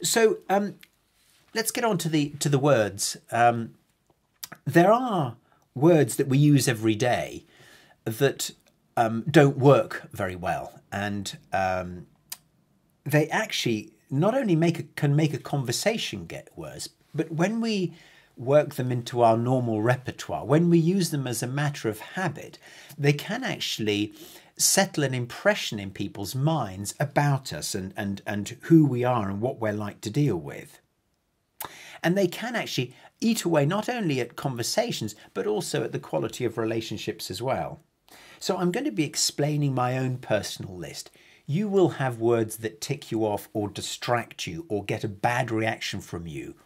So let's get on to the words. There are words that we use every day that don't work very well, and they actually not only can make a conversation get worse, but when we work them into our normal repertoire, when we use them as a matter of habit, they can actually settle an impression in people's minds about us and who we are and what we're like to deal with. And they can actually eat away not only at conversations, but also at the quality of relationships as well. So I'm going to be explaining my own personal list. You will have words that tick you off or distract you or get a bad reaction from you.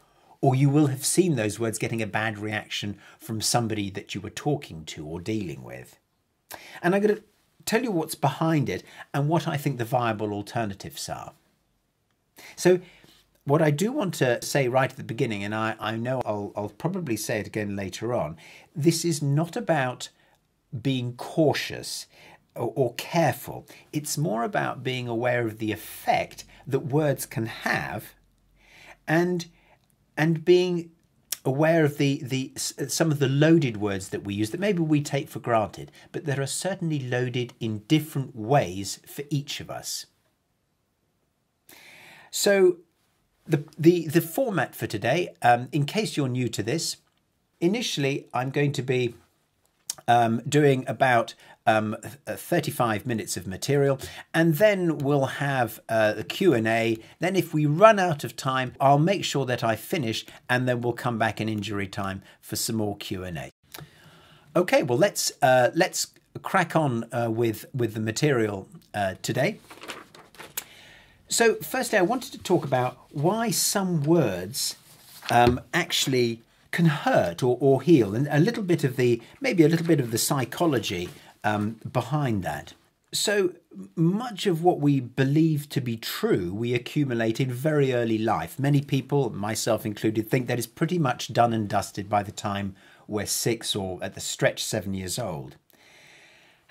Or you will have seen those words getting a bad reaction from somebody that you were talking to or dealing with. And I'm going to tell you what's behind it and what I think the viable alternatives are. So what I do want to say right at the beginning, and I know I'll probably say it again later on, this is not about being cautious or careful. It's more about being aware of the effect that words can have and being aware of some of the loaded words that we use that maybe we take for granted, but that are certainly loaded in different ways for each of us. So the format for today, in case you're new to this, initially I'm going to be doing about 35 minutes of material, and then we'll have a Q&A. Then if we run out of time, I'll make sure that I finish, and then we'll come back in injury time for some more Q&A. Okay, well let's crack on with the material today. So firstly, I wanted to talk about why some words actually can hurt or heal, and maybe a little bit of the psychology behind that. So much of what we believe to be true, we accumulate in very early life. Many people, myself included, think that it's pretty much done and dusted by the time we're 6 or at the stretch 7 years old.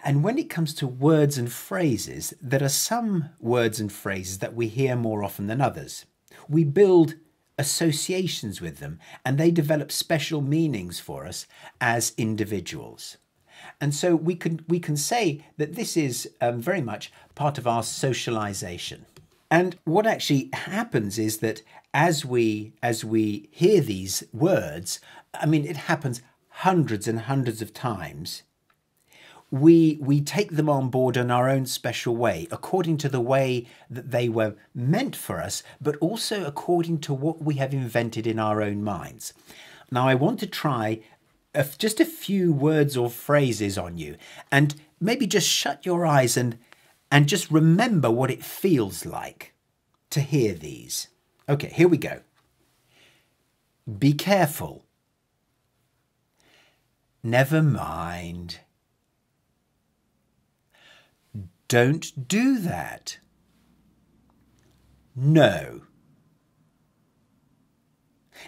And when it comes to words and phrases, there are some words and phrases that we hear more often than others. We build associations with them, and they develop special meanings for us as individuals. And so we can say that this is very much part of our socialization. And what actually happens is that as we hear these words, I mean, it happens hundreds and hundreds of times. We take them on board in our own special way, according to the way that they were meant for us, but also according to what we have invented in our own minds. Now, I want to try just a few words or phrases on you, and maybe just shut your eyes and just remember what it feels like to hear these. Okay, here we go. Be careful. Never mind. Don't do that. No.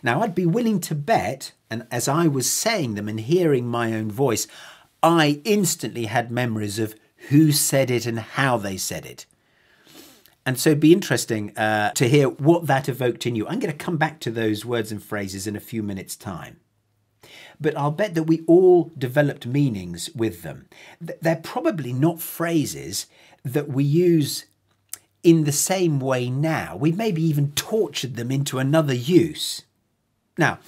Now, I'd be willing to bet, and as I was saying them and hearing my own voice, I instantly had memories of who said it and how they said it. And so it'd be interesting to hear what that evoked in you. I'm going to come back to those words and phrases in a few minutes' time. But I'll bet that we all developed meanings with them. They're probably not phrases that we use in the same way now. We maybe even tortured them into another use. Now,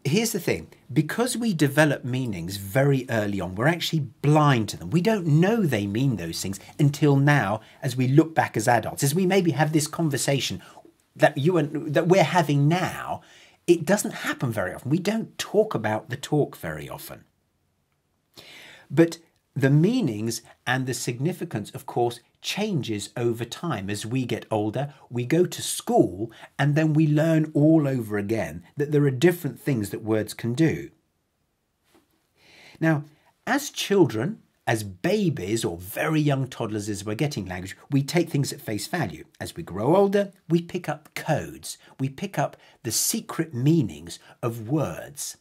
here's the thing. Because we develop meanings very early on, we're actually blind to them. We don't know they mean those things until now, as we look back as adults, as we maybe have this conversation that we're having now. It doesn't happen very often. We don't talk about the talk very often. But the meanings and the significance, of course, changes over time. As we get older, we go to school, and then we learn all over again that there are different things that words can do. Now, as children, as babies or very young toddlers as we're getting language, we take things at face value. As we grow older, we pick up codes. We pick up the secret meanings of words.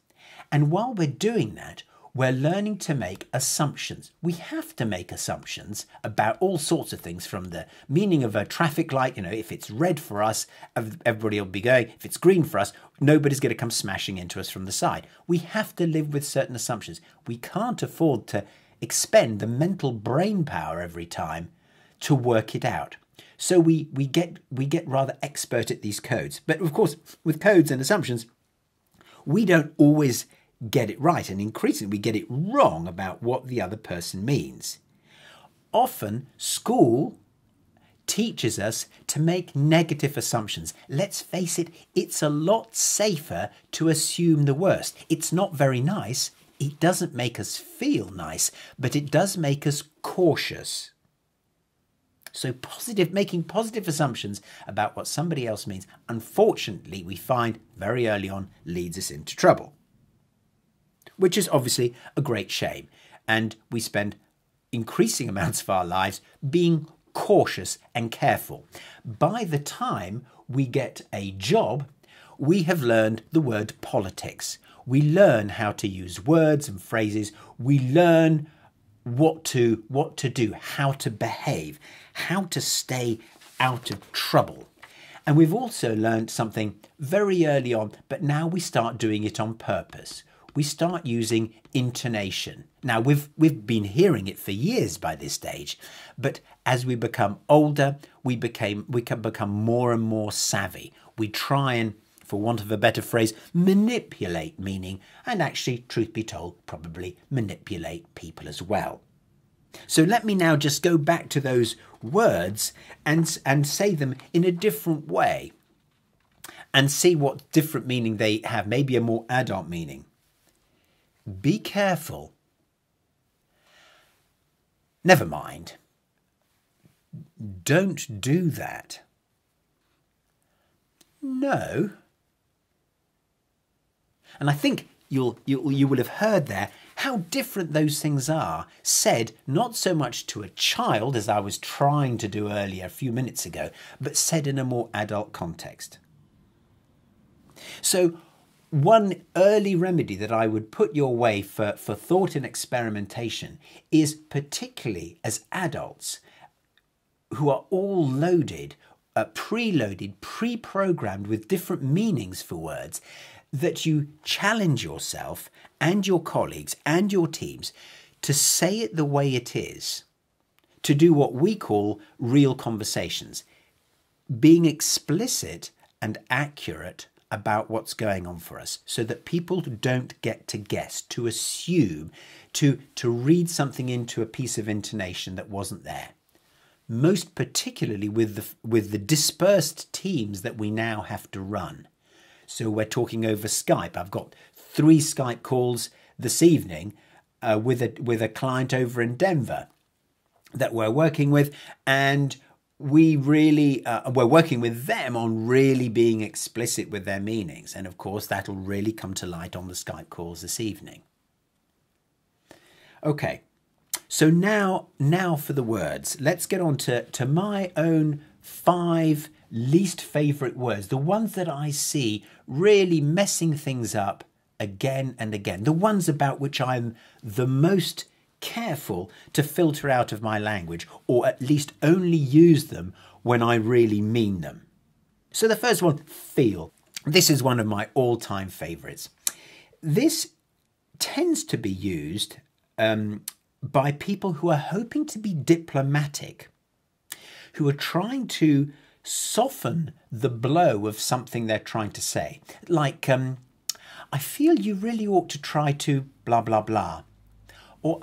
And while we're doing that, we're learning to make assumptions. We have to make assumptions about all sorts of things, from the meaning of a traffic light. If it's red for us, everybody will be going. If it's green for us, nobody's going to come smashing into us from the side. We have to live with certain assumptions. We can't afford to expend the mental brain power every time to work it out. So we get rather expert at these codes. But of course, with codes and assumptions, we don't always get it right, and increasingly we get it wrong about what the other person means. Often school teaches us to make negative assumptions. Let's face it, it's a lot safer to assume the worst. It's not very nice. It doesn't make us feel nice, but it does make us cautious. So making positive assumptions about what somebody else means, unfortunately, we find very early on leads us into trouble, which is obviously a great shame. And we spend increasing amounts of our lives being cautious and careful. By the time we get a job, we have learned the word politics. We learn how to use words and phrases. We learn what to do, how to behave, how to stay out of trouble. And we've also learned something very early on, but now we start doing it on purpose. We start using intonation. Now, we've been hearing it for years by this stage, but as we become older, we can become more and more savvy. We try and, for want of a better phrase, manipulate meaning, and actually, truth be told, probably manipulate people as well. So let me now just go back to those words and say them in a different way and see what different meaning they have, maybe a more adult meaning. Be careful. Never mind. Don't do that. No. And I think you will have heard there how different those things are, said not so much to a child, as I was trying to do earlier a few minutes ago, but said in a more adult context. So one early remedy that I would put your way for thought and experimentation is, particularly as adults who are all loaded, preloaded, pre-programmed with different meanings for words, that you challenge yourself and your colleagues and your teams to say it the way it is, to do what we call real conversations, being explicit and accurate about what's going on for us, so that people don't get to guess, to assume, to read something into a piece of intonation that wasn't there. Most particularly with the dispersed teams that we now have to run. So we're talking over Skype. I've got 3 Skype calls this evening with a client over in Denver that we're working with, and we're working with them on really being explicit with their meanings. And of course, that'll really come to light on the Skype calls this evening. Okay, so now for the words. Let's get on to my own 5 least favourite words, the ones that I see really messing things up again and again, the ones about which I'm the most careful to filter out of my language, or at least only use them when I really mean them. So the first one, feel. This is one of my all-time favourites. This tends to be used by people who are hoping to be diplomatic, who are trying to soften the blow of something they're trying to say. Like, I feel you really ought to try to blah, blah, blah. Or,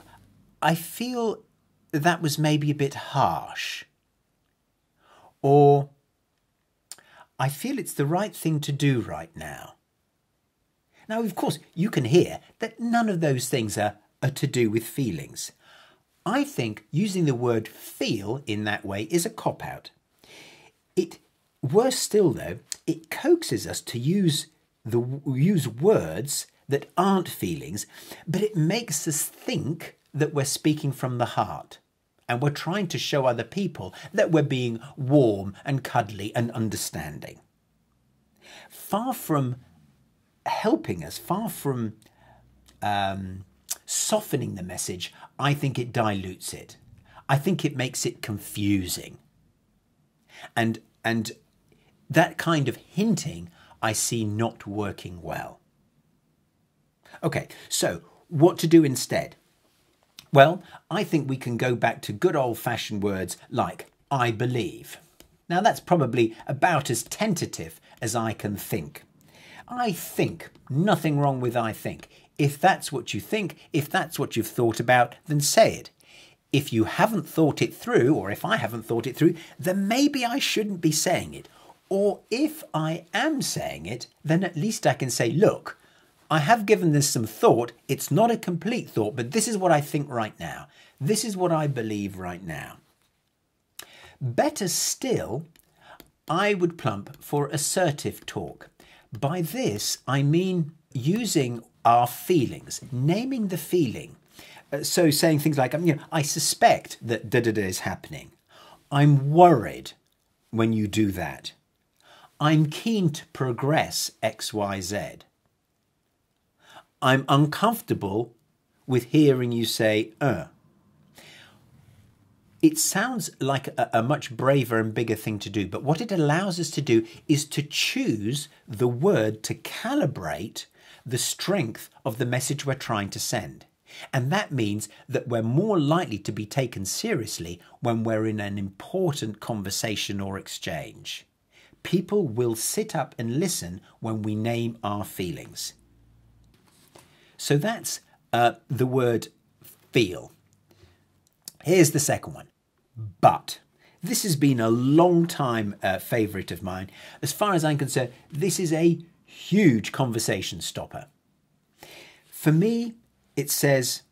I feel that was maybe a bit harsh. Or, I feel it's the right thing to do right now. Now, of course, you can hear that none of those things are to do with feelings. I think using the word feel in that way is a cop-out. Worse still, though, it coaxes us to use words that aren't feelings, but it makes us think that we're speaking from the heart, and we're trying to show other people that we're being warm and cuddly and understanding. Far from helping us, far from softening the message, I think it dilutes it. I think it makes it confusing. And that kind of hinting I see not working well. Okay, so what to do instead? Well, I think we can go back to good old-fashioned words like I believe. Now that's probably about as tentative as I can think. I think, nothing wrong with I think. If that's what you think, if that's what you've thought about, then say it. If you haven't thought it through, or if I haven't thought it through, then maybe I shouldn't be saying it. Or if I am saying it, then at least I can say, look, I have given this some thought. It's not a complete thought, but this is what I think right now. This is what I believe right now. Better still, I would plump for assertive talk. By this, I mean using our feelings, naming the feeling. So saying things like, I suspect that da-da-da is happening. I'm worried when you do that. I'm keen to progress X, Y, Z. I'm uncomfortable with hearing you say, It sounds like a much braver and bigger thing to do, but what it allows us to do is to choose the word to calibrate the strength of the message we're trying to send. And that means that we're more likely to be taken seriously when we're in an important conversation or exchange. People will sit up and listen when we name our feelings. So that's the word feel. Here's the second one, but. This has been a long time favourite of mine. As far as I'm concerned, this is a huge conversation stopper. For me, it says,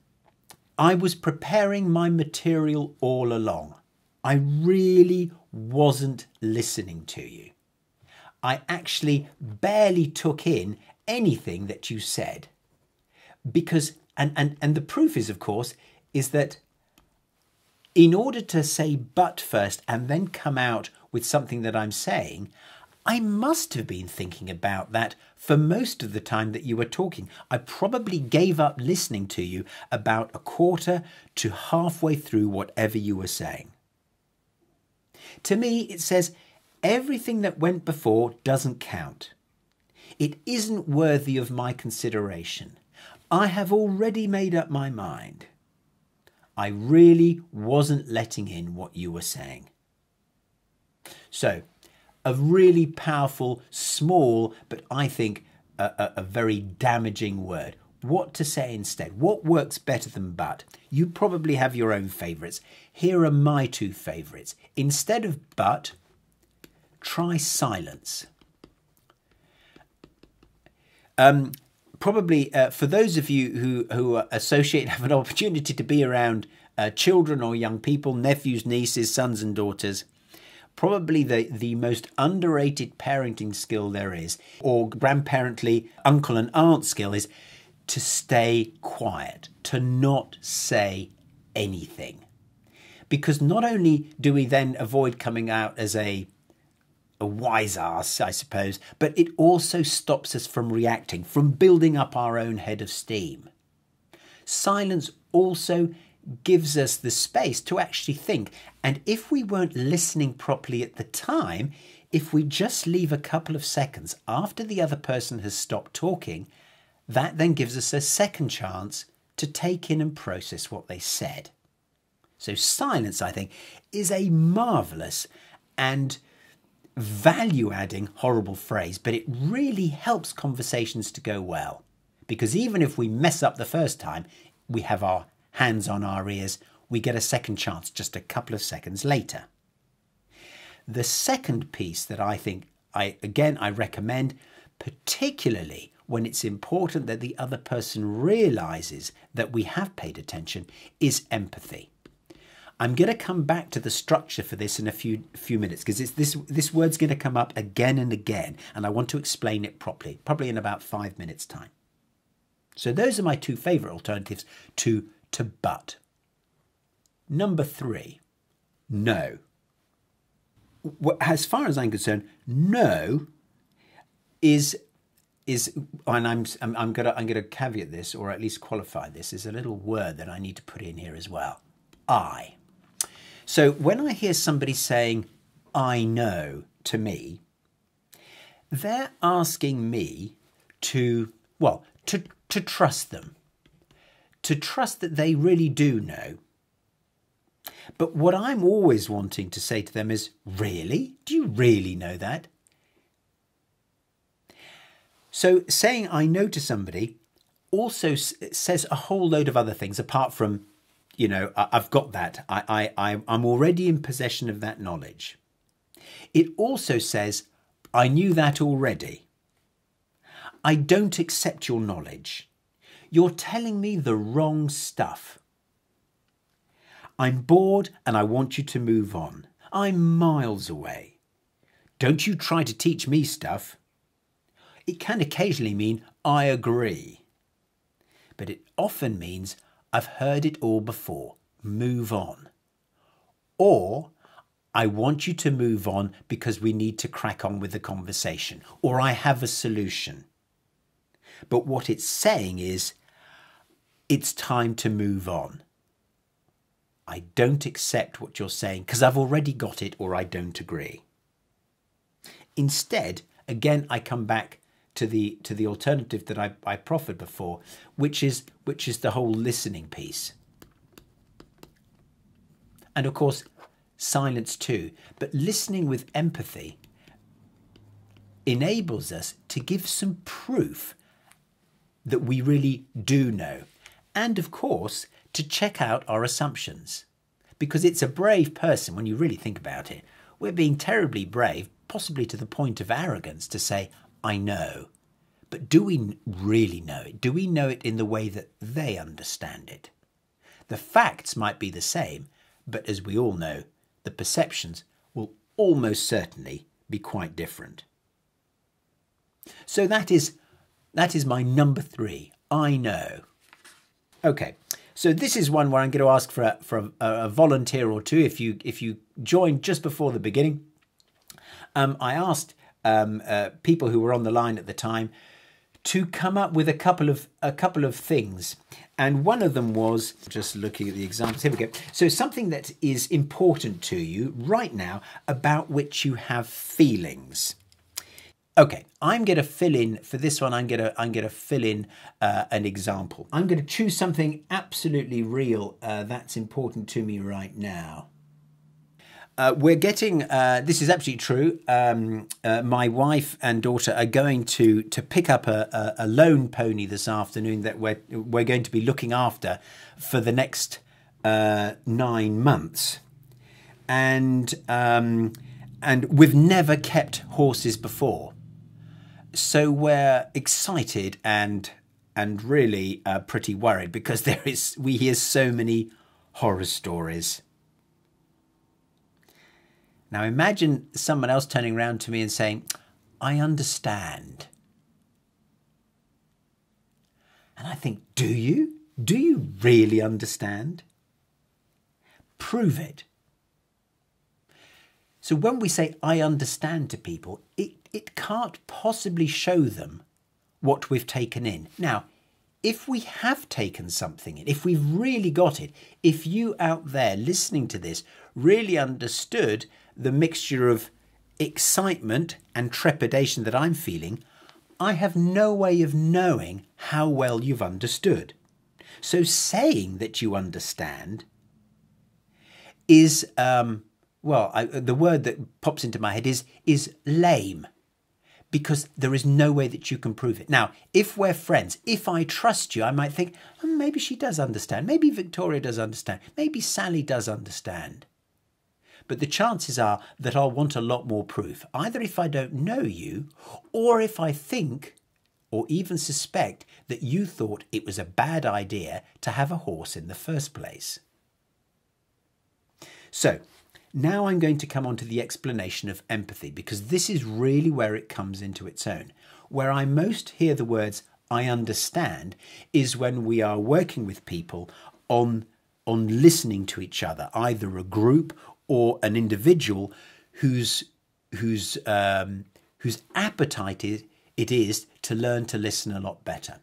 I was preparing my material all along. I really wasn't listening to you. I actually barely took in anything that you said. Because, and the proof is, of course, is that in order to say but first and then come out with something that I'm saying, I must have been thinking about that for most of the time that you were talking. I probably gave up listening to you about a quarter to halfway through whatever you were saying. To me, it says everything that went before doesn't count. It isn't worthy of my consideration. I have already made up my mind. I really wasn't letting in what you were saying. So, a really powerful, small, but I think a very damaging word. What to say instead? What works better than but? You probably have your own favourites. Here are my two favourites. Instead of but, try silence. Probably for those of you who associate, have an opportunity to be around children or young people, nephews, nieces, sons and daughters, probably the most underrated parenting skill there is, or grandparently, uncle and aunt skill, is to stay quiet, to not say anything. Because not only do we then avoid coming out as a wise ass, I suppose, but it also stops us from reacting, from building up our own head of steam. Silence also gives us the space to actually think. And if we weren't listening properly at the time, if we just leave a couple of seconds after the other person has stopped talking, that then gives us a second chance to take in and process what they said. So silence, I think, is a marvellous and value-adding horrible phrase, but it really helps conversations to go well. Because even if we mess up the first time, we have our hands on our ears, we get a second chance just a couple of seconds later. The second piece that I think I recommend, particularly when it's important that the other person realizes that we have paid attention, is empathy. I'm going to come back to the structure for this in a few minutes, because this word's going to come up again and again, and I want to explain it properly, probably in about 5 minutes' time. So those are my two favourite alternatives to but. Number 3, no. As far as I'm concerned, no is is, and I'm gonna caveat this, or at least qualify this, is a little word that I need to put in here as well. I. So when I hear somebody saying "I know" to me, they're asking me to trust them, to trust that they really do know. But what I'm always wanting to say to them is, really? Do you really know that? So saying "I know" to somebody also says a whole load of other things apart from, you know, I've got that. I'm already in possession of that knowledge. It also says, I knew that already. I don't accept your knowledge. You're telling me the wrong stuff. I'm bored and I want you to move on. I'm miles away. Don't you try to teach me stuff. It can occasionally mean I agree. But it often means I've heard it all before. Move on. Or I want you to move on because we need to crack on with the conversation. Or I have a solution. But what it's saying is, it's time to move on. I don't accept what you're saying because I've already got it, or I don't agree. Instead, again, I come back to the alternative that I proffered before, which is the whole listening piece. And of course, silence too. But listening with empathy enables us to give some proof that we really do know. And of course, to check out our assumptions. Because it's a brave person, when you really think about it. We're being terribly brave, possibly to the point of arrogance, to say, I know. But do we really know it? Do we know it in the way that they understand it? The facts might be the same, but as we all know, the perceptions will almost certainly be quite different. So that is my number 3. I know. Okay, so this is one where I'm going to ask for a volunteer or two. If you joined just before the beginning, I asked people who were on the line at the time to come up with a couple of things, and one of them was, just looking at the examples, here we go. So something that is important to you right now, about which you have feelings. Okay, I'm going to fill in for this one. I'm going to fill in an example. I'm going to choose something absolutely real that's important to me right now. We're getting, this is absolutely true, my wife and daughter are going to pick up a lone pony this afternoon that we're going to be looking after for the next 9 months. And we've never kept horses before. So we're excited and really pretty worried because we hear so many horror stories. Now imagine someone else turning around to me and saying, I understand. And I think, do you? Do you really understand? Prove it. So when we say I understand to people, it can't possibly show them what we've taken in. Now, if we have taken something in, if we've really got it, if you out there listening to this really understood the mixture of excitement and trepidation that I'm feeling, I have no way of knowing how well you've understood. So saying that you understand is, the word that pops into my head is lame, because there is no way that you can prove it. Now, if we're friends, if I trust you, I might think, maybe she does understand. Maybe Victoria does understand. Maybe Sally does understand. But the chances are that I'll want a lot more proof, either if I don't know you, or if I think or even suspect that you thought it was a bad idea to have a horse in the first place. So, now I'm going to come on to the explanation of empathy, because this is really where it comes into its own. Where I most hear the words I understand is when we are working with people on listening to each other, either a group or an individual whose appetite it is to learn to listen a lot better.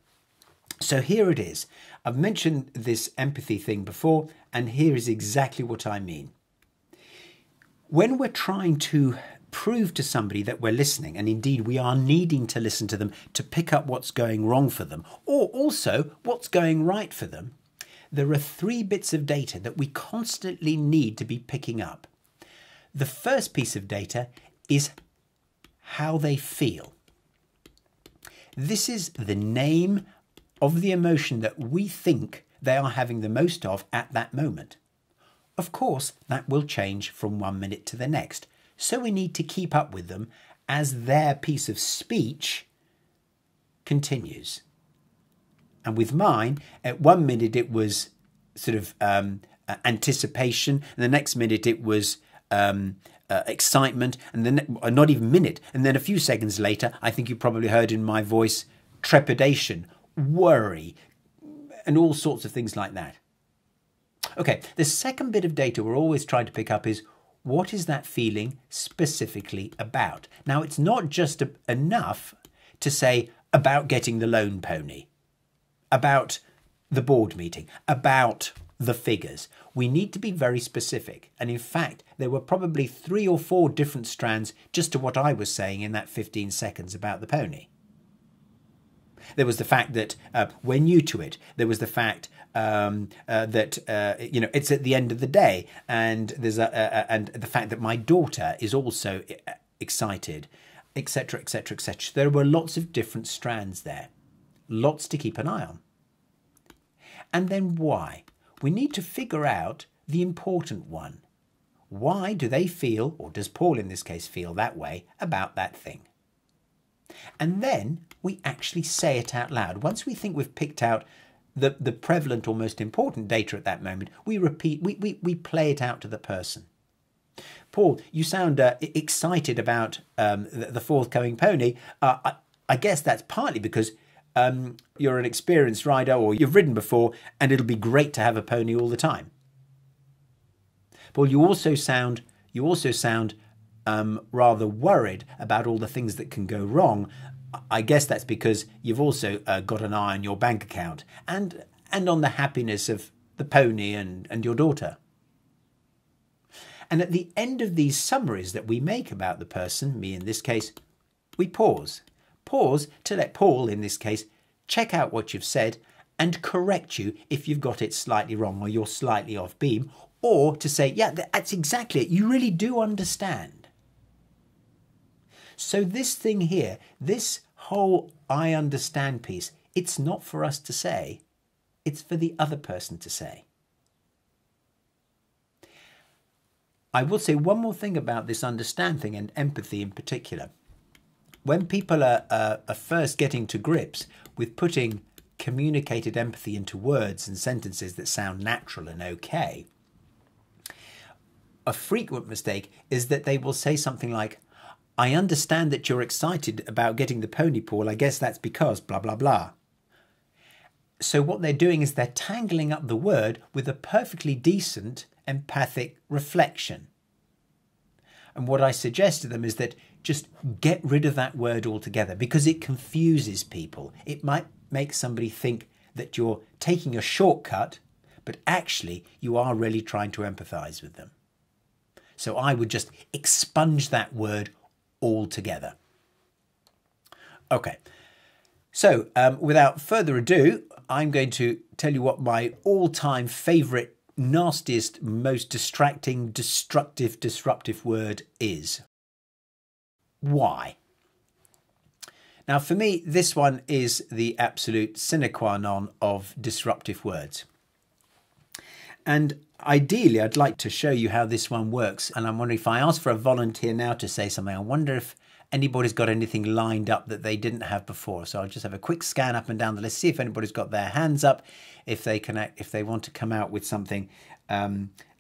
So here it is. I've mentioned this empathy thing before, and here is exactly what I mean. When we're trying to prove to somebody that we're listening, and indeed we are needing to listen to them to pick up what's going wrong for them, or also what's going right for them, there are 3 bits of data that we constantly need to be picking up. The first piece of data is how they feel. This is the name of the emotion that we think they are having the most of at that moment. Of course, that will change from 1 minute to the next. So we need to keep up with them as their piece of speech continues. And with mine, at 1 minute it was sort of anticipation, and the next minute it was excitement, and then not even minute. And then a few seconds later, I think you probably heard in my voice trepidation, worry, and all sorts of things like that. Okay, the second bit of data we're always trying to pick up is, what is that feeling specifically about? Now, it's not just enough to say about getting the loan pony, about the board meeting, about the figures. We need to be very specific. And in fact, there were probably 3 or 4 different strands just to what I was saying in that 15 seconds about the pony. There was the fact that we're new to it. There was the fact that it's at the end of the day, and there's and the fact that my daughter is also excited, etc., etc., etc. There were lots of different strands there, lots to keep an eye on. And then why? We need to figure out the important one. Why do they feel, or does Paul in this case feel that way about that thing? And then we actually say it out loud. Once we think we've picked out the prevalent or most important data at that moment, we repeat, we play it out to the person. Paul, you sound excited about the forthcoming pony. I guess that's partly because you're an experienced rider, or you've ridden before, and it'll be great to have a pony all the time. Paul, you also sound rather worried about all the things that can go wrong. I guess that's because you've also got an eye on your bank account and on the happiness of the pony and your daughter. And at the end of these summaries that we make about the person, me in this case, we pause. Pause to let Paul, in this case, check out what you've said and correct you if you've got it slightly wrong or you're slightly off beam, or to say, yeah, that's exactly it. You really do understand. So this thing here, this whole I understand piece, it's not for us to say, it's for the other person to say. I will say one more thing about this understand thing and empathy in particular. When people are first getting to grips with putting communicated empathy into words and sentences that sound natural and okay, a frequent mistake is that they will say something like, I understand that you're excited about getting the pony, Paul. I guess that's because blah, blah, blah. So what they're doing is they're tangling up the word with a perfectly decent empathic reflection. And what I suggest to them is that just get rid of that word altogether, because it confuses people. It might make somebody think that you're taking a shortcut, but actually you are really trying to empathize with them. So I would just expunge that word altogether. Okay, so without further ado, I'm going to tell you what my all-time favourite, nastiest, most distracting, destructive, disruptive word is. Why? Now, for me, this one is the absolute sine qua non of disruptive words. And ideally, I'd like to show you how this one works. And I'm wondering if I ask for a volunteer now to say something, I wonder if anybody's got anything lined up that they didn't have before. So I'll just have a quick scan up and down the list, see if anybody's got their hands up, if they want to come out with something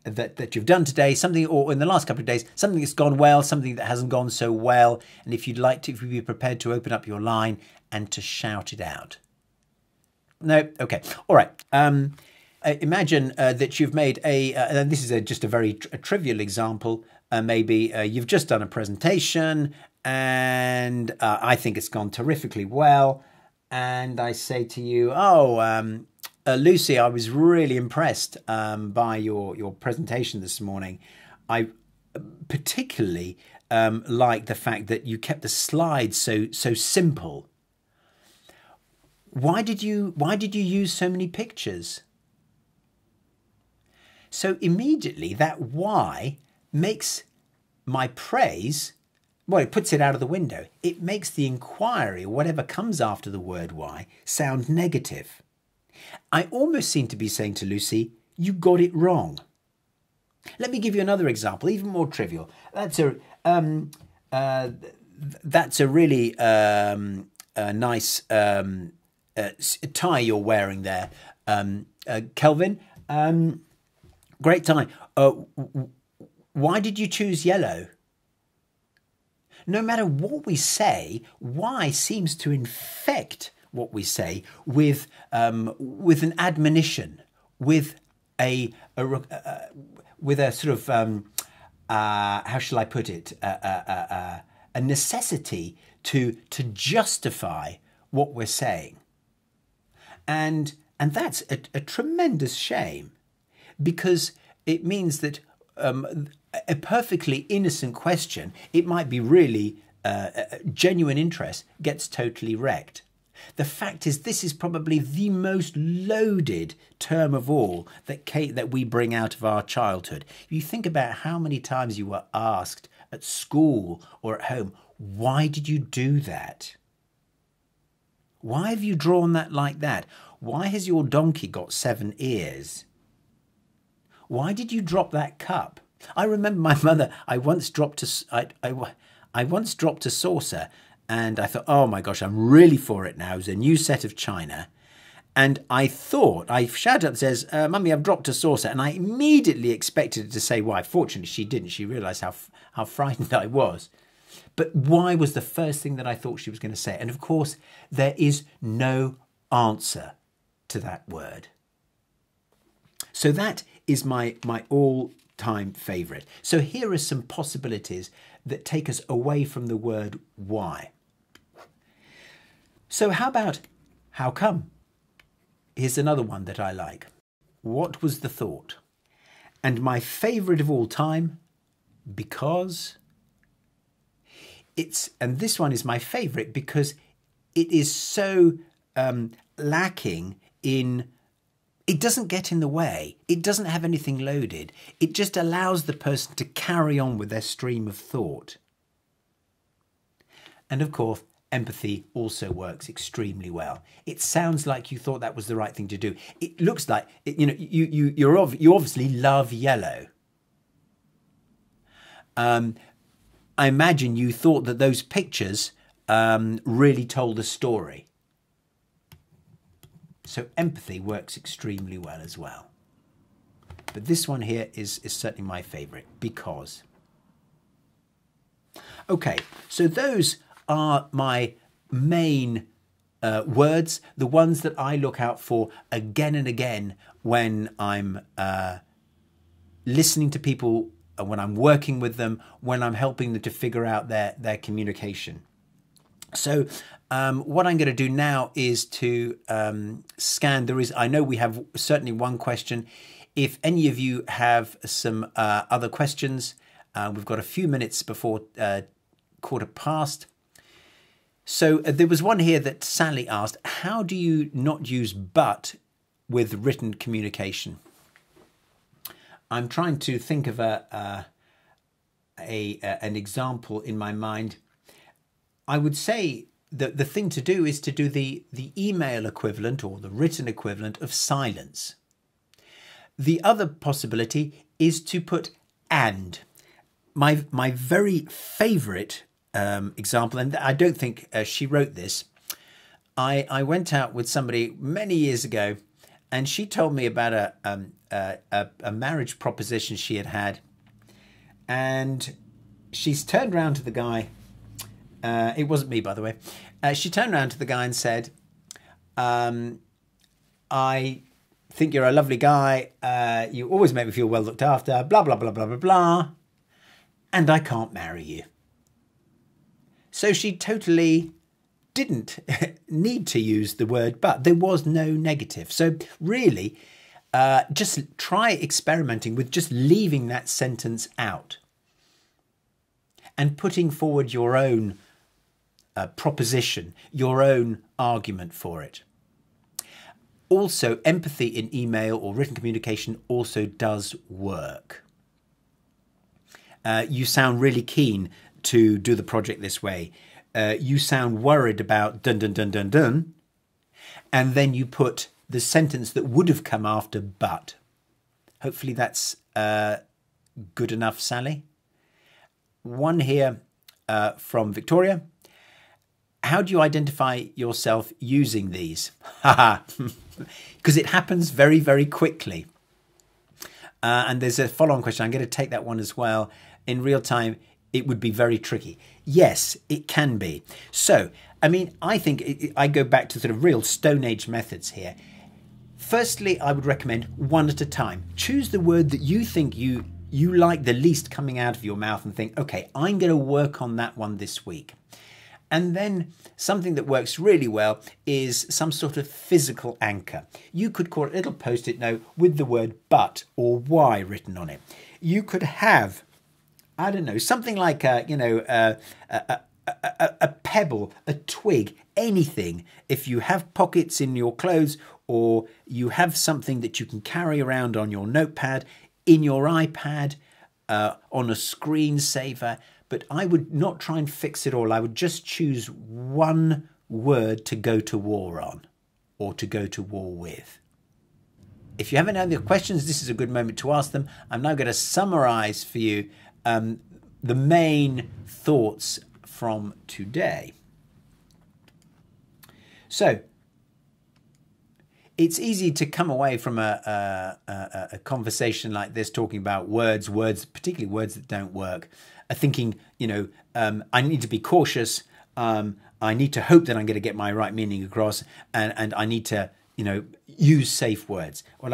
that you've done today, something, or in the last couple of days, something that's gone well, something that hasn't gone so well. And if you'd be prepared to open up your line and to shout it out. No? Okay. All right. Imagine that you've made and this is just a very trivial example, maybe you've just done a presentation and I think it's gone terrifically well. And I say to you, oh, Lucy, I was really impressed by your presentation this morning. I particularly like the fact that you kept the slides so simple. Why did you use so many pictures? So immediately that why makes my praise, well, it puts it out of the window. It makes the inquiry, or whatever comes after the word why, sound negative. I almost seem to be saying to Lucy, you got it wrong. Let me give you another example, even more trivial. That's a really nice tie you're wearing there, Kelvin. Great tie. Why did you choose yellow? No matter what we say, why seems to infect what we say with an admonition, with a sort of how shall I put it? A necessity to justify what we're saying, and that's a tremendous shame, because it means that a perfectly innocent question, it might be really genuine interest, gets totally wrecked. The fact is, this is probably the most loaded term of all that we bring out of our childhood. You think about how many times you were asked at school or at home, why did you do that? Why have you drawn that like that? Why has your donkey got 7 ears? Why did you drop that cup? I remember my mother, I once dropped a saucer, and I thought, oh my gosh, I'm really for it now. It was a new set of china. And I shouted up and says, Mummy, I've dropped a saucer. And I immediately expected her to say why. Fortunately, she didn't. She realised how frightened I was. But why was the first thing that I thought she was going to say. And of course, there is no answer to that word. So that is my all-time favourite. So here are some possibilities that take us away from the word why. So how about how come? Here's another one that I like. What was the thought? And my favourite of all time, because. And this one is my favourite because it is so lacking in. It doesn't get in the way. It doesn't have anything loaded. It just allows the person to carry on with their stream of thought. And of course, empathy also works extremely well. It sounds like you thought that was the right thing to do. It looks like, you obviously love yellow. I imagine you thought that those pictures really told a story. So empathy works extremely well as well. But this one here is certainly my favourite, because. Okay, so those are my main words, the ones that I look out for again and again when I'm listening to people, when I'm working with them, when I'm helping them to figure out their communication. So what I'm going to do now is to scan. I know we have certainly one question. If any of you have some other questions, we've got a few minutes before 1:15. So there was one here that Sally asked, how do you not use but with written communication? I'm trying to think of an example in my mind. I would say that the thing to do is to do the email equivalent or the written equivalent of silence. The other possibility is to put and. My very favourite example, and I don't think she wrote this. I went out with somebody many years ago, and she told me about a marriage proposition she had had, and she's turned around to the guy. It wasn't me, by the way. She turned around to the guy and said, I think you're a lovely guy. You always make me feel well looked after, blah, blah, blah, blah, blah, blah. and I can't marry you. So she totally didn't need to use the word but. There was no negative. So really, just try experimenting with just leaving that sentence out and putting forward your own proposition, your own argument for it. Also, empathy in email or written communication also does work. You sound really keen to do the project this way. You sound worried about dun dun dun dun dun, and then you put the sentence that would have come after but. Hopefully that's good enough, Sally. One here from Victoria. How do you identify yourself using these? Haha, because it happens very, very quickly. And there's a follow-on question. I'm going to take that one as well. In real time, it would be very tricky. Yes, it can be. So, I mean, I think I go back to sort of real Stone Age methods here. Firstly, I would recommend one at a time. Choose the word that you think you like the least coming out of your mouth and think, okay, I'm going to work on that one this week. And then something that works really well is some sort of physical anchor. You could call it a little post-it note with the word but or why written on it. You could have, I don't know, something like a pebble, a twig, anything. If you have pockets in your clothes or you have something that you can carry around on your notepad, in your iPad, on a screensaver. But I would not try and fix it all. I would just choose one word to go to war on or to go to war with. If you haven't had any questions, this is a good moment to ask them. I'm now going to summarize for you the main thoughts from today. So, it's easy to come away from a conversation like this talking about words, particularly words that don't work, thinking, I need to be cautious. I need to hope that I'm going to get my right meaning across, and I need to, use safe words. Well,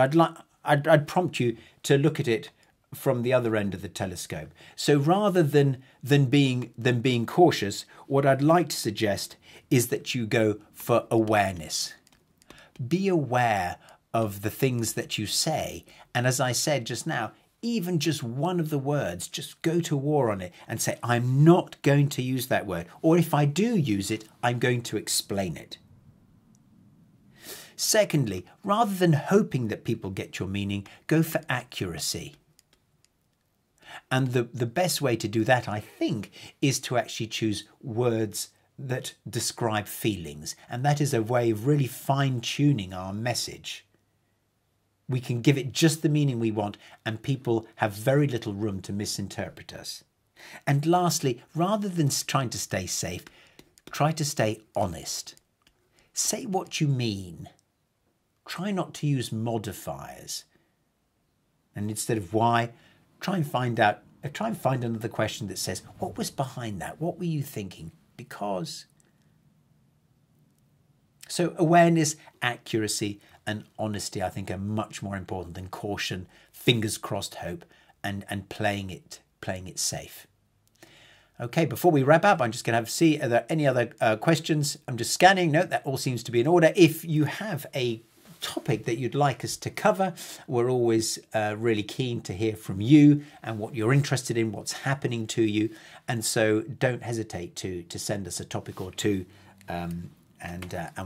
I'd prompt you to look at it from the other end of the telescope. So rather than being cautious, what I'd like to suggest is that you go for awareness. Be aware of the things that you say. And as I said just now, even just one of the words, just go to war on it and say, I'm not going to use that word. Or if I do use it, I'm going to explain it. Secondly, rather than hoping that people get your meaning, go for accuracy. And the best way to do that, I think, is to actually choose words that describe feelings. And that is a way of really fine-tuning our message. We can give it just the meaning we want, and people have very little room to misinterpret us. And lastly, rather than trying to stay safe, try to stay honest. Say what you mean. Try not to use modifiers. And instead of why, try and find another question that says, what was behind that? What were you thinking? Because. So awareness, accuracy, and honesty, I think, are much more important than caution, fingers crossed hope, and playing it safe. Okay, before we wrap up, I'm just going to see, are there any other questions? I'm just scanning. No, that all seems to be in order. If you have a topic that you'd like us to cover, we're always really keen to hear from you and what you're interested in, what's happening to you. And so don't hesitate to send us a topic or two, and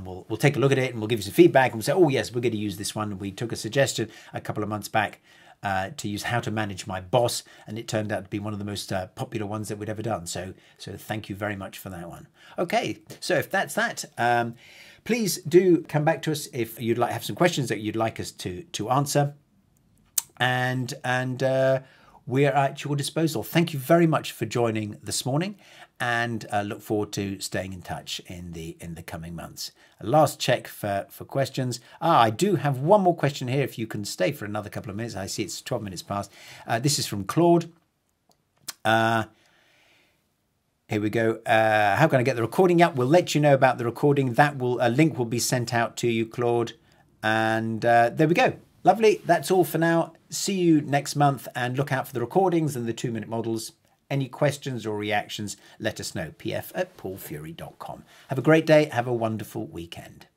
we'll take a look at it, and we'll give you some feedback, and we'll say, oh yes, we're going to use this one. We took a suggestion a couple of months back to use how to manage my boss, and it turned out to be one of the most popular ones that we'd ever done. So thank you very much for that one. Okay, so if that's that, please do come back to us if you'd like have some questions that you'd like us to answer, and we're at your disposal. Thank you very much for joining this morning, and look forward to staying in touch in the coming months. A last check for questions. I do have one more question here, if you can stay for another couple of minutes. I see it's 12 minutes past. This is from Claude. Here we go. How can I get the recording out? We'll let you know about the recording. A link will be sent out to you, Claude. And there we go. Lovely. That's all for now. See you next month, and look out for the recordings and the 2-minute models. Any questions or reactions, let us know. pf@paulfurey.com. Have a great day. Have a wonderful weekend.